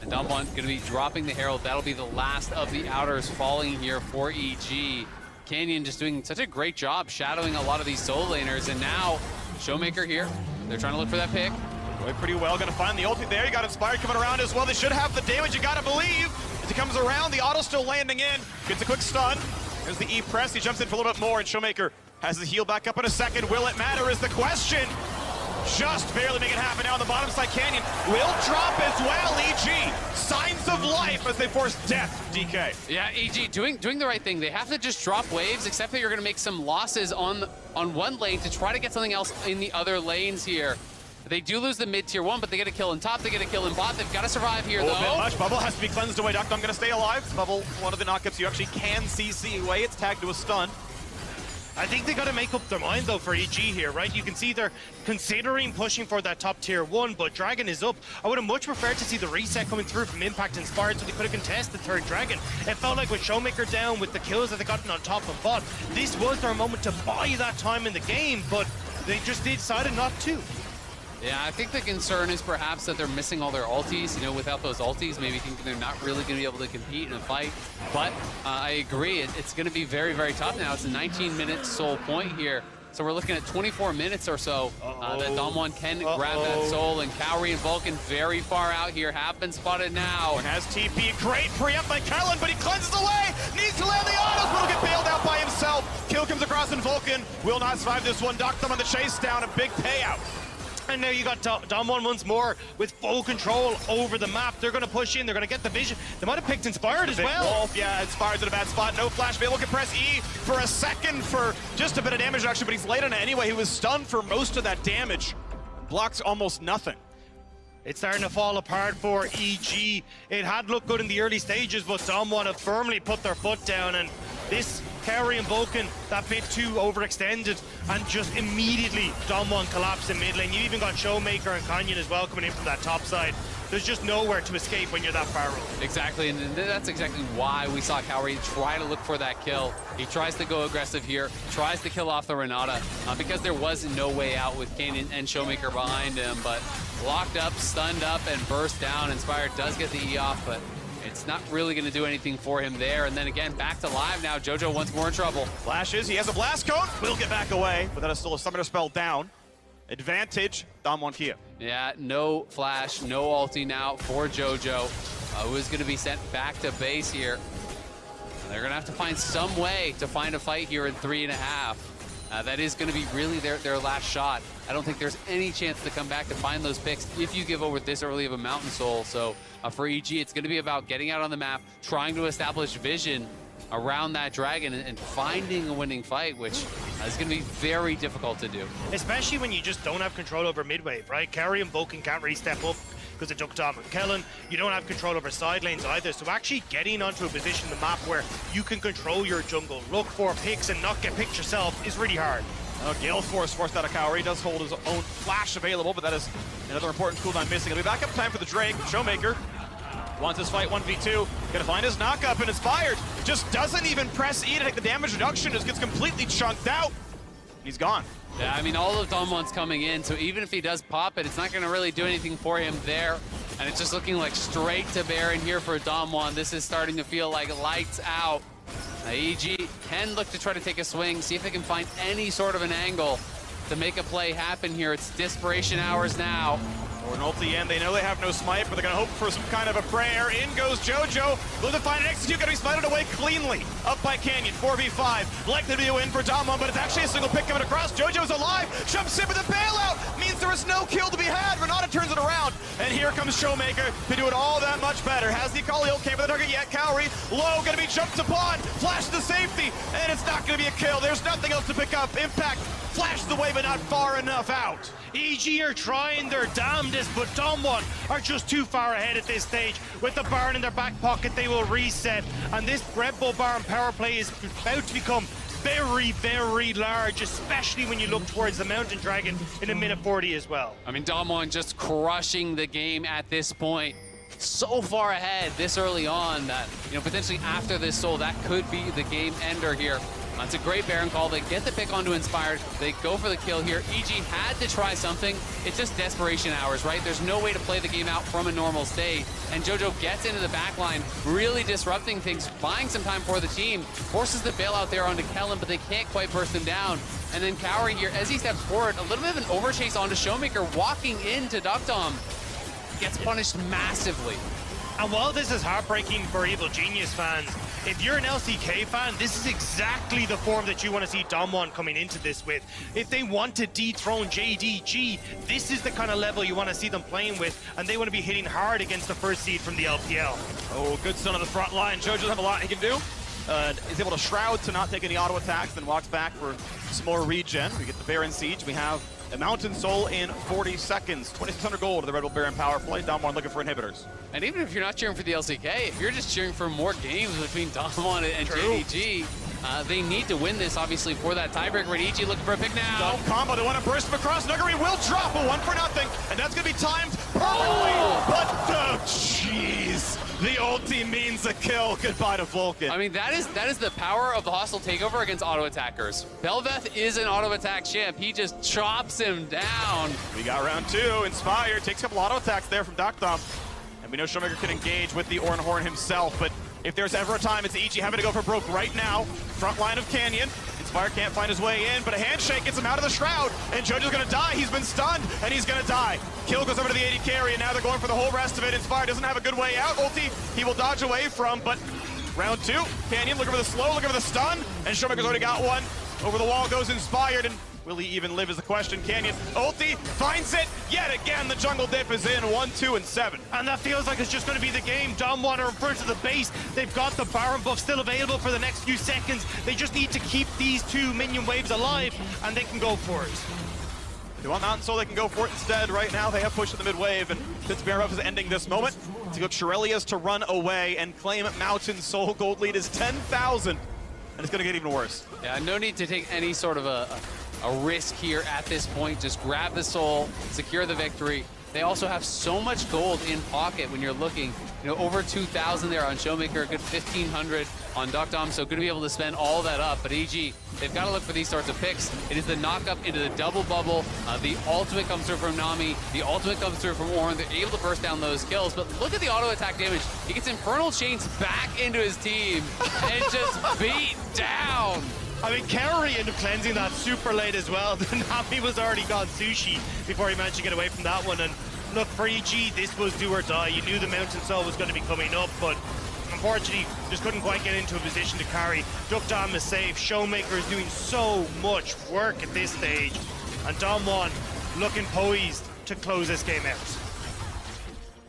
And Damwon going to be dropping the Herald. That'll be the last of the outers falling here for EG. Canyon just doing such a great job shadowing a lot of these solo laners. And now, Showmaker here. They're trying to look for that pick. Going pretty well, gonna find the ulti there. You got Inspired coming around as well. They should have the damage, you gotta believe. As he comes around, the auto still landing in. Gets a quick stun. There's the E press, he jumps in for a little bit more, and Showmaker Has the heal back up in a second. Will it matter is the question. Just barely make it happen now on the bottom side. Canyon will drop as well. EG, signs of life as they force death. DK. Yeah, EG doing the right thing. They have to just drop waves, except that you're going to make some losses on one lane to try to get something else in the other lanes here. They do lose the mid-tier 1, but they get a kill in top, they get a kill in bot. They've got to survive here, though. A bit much. Bubble has to be cleansed away. Duckdom going to stay alive. Bubble, one of the knockups you actually can CC away. It's tagged to a stun. I think they got to make up their mind, though, for EG here, right? You can see they're considering pushing for that top tier 1, but Dragon is up. I would have much preferred to see the reset coming through from Impact Inspired so they could have contested third Dragon. It felt like with Showmaker down, with the kills that they gotten on top of bot, this was their moment to buy that time in the game, but they just decided not to. Yeah, I think the concern is perhaps that they're missing all their ultis. You know, without those ultis, maybe thinking they're not really going to be able to compete in a fight. But I agree, it's going to be very, very tough now. It's a 19-minute soul point here. So we're looking at 24 minutes or so that Damwon can grab that soul. And Cowrie and Vulcan very far out here have been spotted now. And has TP, great preempt by Kellen, but he cleanses away. Needs to land the autos, but will get bailed out by himself. Kill comes across and Vulcan will not survive this one. Duckdom on the chase down, a big payout. And now you got Damwon once more with full control over the map. They're going to push in. They're going to get the vision. They might have picked Inspired as well. Wolf, yeah, Inspired's in a bad spot. No flash. Velo can press E for a second for just a bit of damage reduction, but he's late on it anyway. He was stunned for most of that damage. Blocks almost nothing. It's starting to fall apart for EG. It had looked good in the early stages, but Damwon have firmly put their foot down, and this Cowrie and Vulcan, that bit too overextended, and just immediately Damwon collapsed in mid lane. You even got Showmaker and Canyon as well coming in from that top side. There's just nowhere to escape when you're that far over. Exactly, and that's exactly why we saw Cowrie try to look for that kill. He tries to go aggressive here, tries to kill off the Renata, because there was no way out with Canyon and Showmaker behind him, but locked up, stunned up, and burst down. Inspired does get the E off, but it's not really going to do anything for him there. And then again, back to live now. Jojo once more in trouble. Flashes, he has a blast cone, will get back away, but that is still a summoner spell down. Advantage, Damwon Kia. Yeah, no flash, no ulti now for Jojo, who is going to be sent back to base here. And they're going to have to find some way to find a fight here in 3.5. That is going to be really their last shot. I don't think there's any chance to come back to find those picks if you give over this early of a Mountain Soul. So for EG, it's going to be about getting out on the map, trying to establish vision around that dragon and finding a winning fight, which is going to be very difficult to do. Especially when you just don't have control over mid-wave, right? Cowrie and Vulcan can't really step up because of Duckdom and Kellen. You don't have control over side lanes either. So actually getting onto a position on the map where you can control your jungle, look for picks and not get picked yourself is really hard. Gale Force forced out of Cowrie. He does hold his own flash available, but that is another important cooldown missing. It'll be back up time for the Drake. Showmaker wants his fight 1v2. Gonna find his knockup and Inspired just doesn't even press E to take the damage reduction. Just gets completely chunked out. He's gone. Yeah, I mean, all of Damwon's coming in, so even if he does pop it, it's not going to really do anything for him there. And it's just looking like straight to Baron here for Damwon. This is starting to feel like lights out. EG can look to try to take a swing, see if they can find any sort of an angle to make a play happen here. It's desperation hours now. Or an ulti in. They know they have no smite, but they're going to hope for some kind of a prayer. In goes Jojo. Will to find an execute. Going to be smited away cleanly. Up by Canyon. 4v5. Likely to be a win for Damwon, but it's actually a single pick coming across. Jojo's alive. Jumps in with a bailout. Means there is no kill to be had. Renata turns it around. And here comes Showmaker to do it all that much better. Has the Akali ult. Can't for the target yet. Cowrie. Low. Going to be jumped upon. Flash to safety. And it's not going to be a kill. There's nothing else to pick up. Impact flashes away, but not far enough out. EG are trying their damnedest, but Damwon are just too far ahead at this stage. With the Baron in their back pocket, they will reset. And this Red Bull Baron power play is about to become very, very large, especially when you look towards the Mountain Dragon in a minute 40 as well. I mean, Damwon just crushing the game at this point. So far ahead this early on that, you know, potentially after this soul, that could be the game ender here. It's a great Baron call. They get the pick onto Inspired. They go for the kill here. EG had to try something. It's just desperation hours, right? There's no way to play the game out from a normal state. And Jojo gets into the backline, really disrupting things, buying some time for the team. Forces the bailout there onto Kellen, but they can't quite burst him down. And then Cowrie here, as he steps forward, a little bit of an overchase onto Showmaker, walking into Duckdom. Gets punished massively. And while this is heartbreaking for Evil Genius fans, if you're an LCK fan, this is exactly the form that you want to see Damwon coming into this with. If they want to dethrone JDG, this is the kind of level you want to see them playing with, and they want to be hitting hard against the first seed from the LPL. Oh, good stun on the front line. Joe doesn't have a lot he can do. Is able to Shroud to not take any auto attacks, then walks back for some more regen. We get the Baron Siege. We have a Mountain Soul in 40 seconds. 2,600 gold to the Red Bull Baron power play. Damwon looking for inhibitors. And even if you're not cheering for the LCK, if you're just cheering for more games between Damwon and JDG, they need to win this, obviously, for that tiebreaker. And EG looking for a pick now. Double combo, they want to burst him across. Nuguri will drop a 1-0, and that's going to be timed perfectly. But, jeez. The ulti means a kill. Goodbye to Vulcan. I mean, that is the power of the hostile takeover against auto attackers. Bel'Veth is an auto attack champ. He just chops him down. We got round 2. Inspire takes a couple auto attacks there from Doctom. And we know Showmaker can engage with the Oran Horn himself, but if there's ever a time, it's EG having to go for broke right now. Front line of Canyon. Inspire can't find his way in, but a handshake gets him out of the shroud, and Jojo's gonna die. He's been stunned, and he's gonna die. Kill goes over to the AD carry, and now they're going for the whole rest of it. Inspire doesn't have a good way out. Ulti, he will dodge away from, but round 2, Canyon looking for the slow, looking for the stun, and Showmaker's already got one. Over the wall goes Inspired, and will he even live is the question. Canyon, ulti, finds it. Yet again, the jungle dip is in 1, 2, and 7. And that feels like it's just going to be the game. Damwon are in front of the base. They've got the Baron buff still available for the next few seconds. They just need to keep these 2 minion waves alive, and they can go for it. If they want Mountain Soul, they can go for it instead. Right now, they have pushed in the mid wave, and since Baron buff is ending this moment, to go Shirelia's to run away and claim Mountain Soul. Gold lead is 10,000, and it's going to get even worse. Yeah, no need to take any sort of a risk here at this point. Just grab the soul, secure the victory. They also have so much gold in pocket when you're looking, over 2,000 there on Showmaker, a good 1,500 on Doctom, so good to be able to spend all that up. But EG, they've got to look for these sorts of picks. It is the knock-up into the double bubble. The ultimate comes through from Nami. The ultimate comes through from Oran. They're able to burst down those kills, but look at the auto attack damage. He gets Infernal Chains back into his team and just beat down. I mean, Kaori ended up cleansing that super late as well. Nami was already gone sushi before he managed to get away from that one. And look, for EG, this was do or die. You knew the Mountain Soul was going to be coming up, but unfortunately, just couldn't quite get into a position to carry. Doctom is safe. Showmaker is doing so much work at this stage. And Damwon looking poised to close this game out.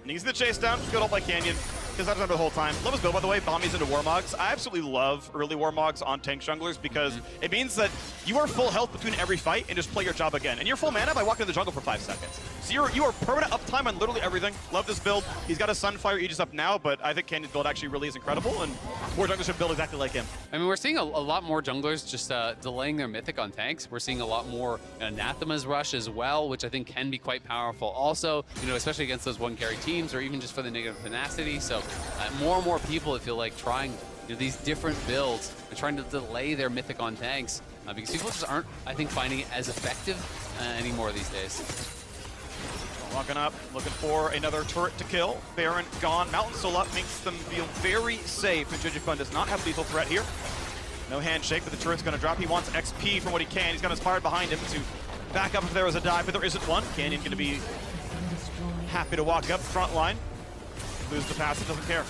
And he's the chase down. Good ult by Canyon. Because that's the whole time. Love his build, by the way. Bombies into Warmogs. I absolutely love early Warmogs on tank junglers because it means that you are full health between every fight and just play your job again. And you're full mana by walking in the jungle for 5 seconds. So you are permanent uptime on literally everything. Love this build. He's got a Sunfire Aegis up now, but I think Canyon's build actually really is incredible, and more junglers should build exactly like him. I mean, we're seeing a lot more junglers just delaying their mythic on tanks. We're seeing a lot more Anathema's rush as well, which I think can be quite powerful also, especially against those one carry teams or even just for the negative tenacity. So more and more people, I feel like, trying these different builds and trying to delay their mythic on tanks because people just aren't, I think, finding it as effective anymore these days. Walking up, looking for another turret to kill. Baron gone. Mountain Soul up makes them feel very safe. And JoJo Fun does not have lethal threat here. No handshake, but the turret's going to drop. He wants XP from what he can. He's got Inspired behind him to back up if there was a dive, but there isn't one. Canyon going to be happy to walk up front line. Lose the passive, doesn't care.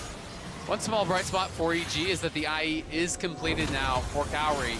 One small bright spot for EG is that the IE is completed now for Kaori.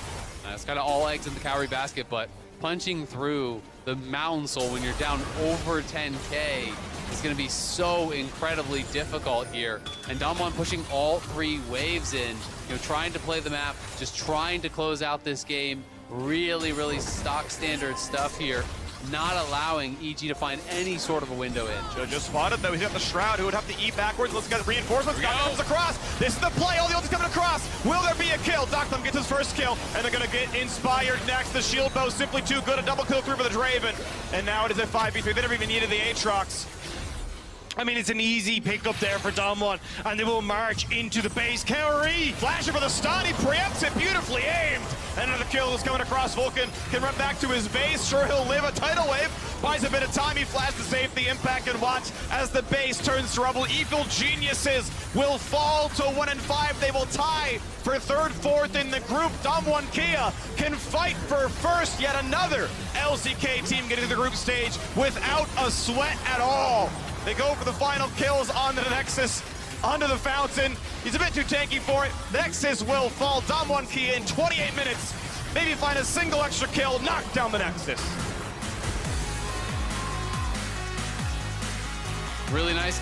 It's kind of all eggs in the Kaori basket, but punching through the Mountain Soul when you're down over 10k is going to be so incredibly difficult here. And Damwon pushing all 3 waves in, trying to play the map, just trying to close out this game. Really, really stock standard stuff here. Not allowing EG to find any sort of a window in. Jojo spotted, though. He's got the Shroud, who would have to eat backwards. Let's get reinforcements. Scott comes across. This is the play. All the ulti's coming across. Will there be a kill? Doctom gets his first kill, and they're going to get Inspired next. The shield bow simply too good. A double kill through for the Draven. And now it is a 5v3. They never even needed the Aatrox. I mean, it's an easy pickup there for Damwon, and they will march into the base. Kaori flashing for the stun. He preempts it, beautifully aimed. Another kill is coming across. Vulcan can run back to his base. Sure, he'll live a tidal wave. Buys a bit of time. He flashed to save the impact, and watch as the base turns to rubble. Evil Geniuses will fall to 1 and 5. They will tie for 3rd, 4th in the group. Damwon Kia can fight for first. Yet another LCK team getting to the group stage without a sweat at all. They go for the final kills on the Nexus. under the fountain. He's a bit too tanky for it. Nexus will fall. Damwon Key in 28 minutes. Maybe find a single extra kill, knock down the Nexus. Really nice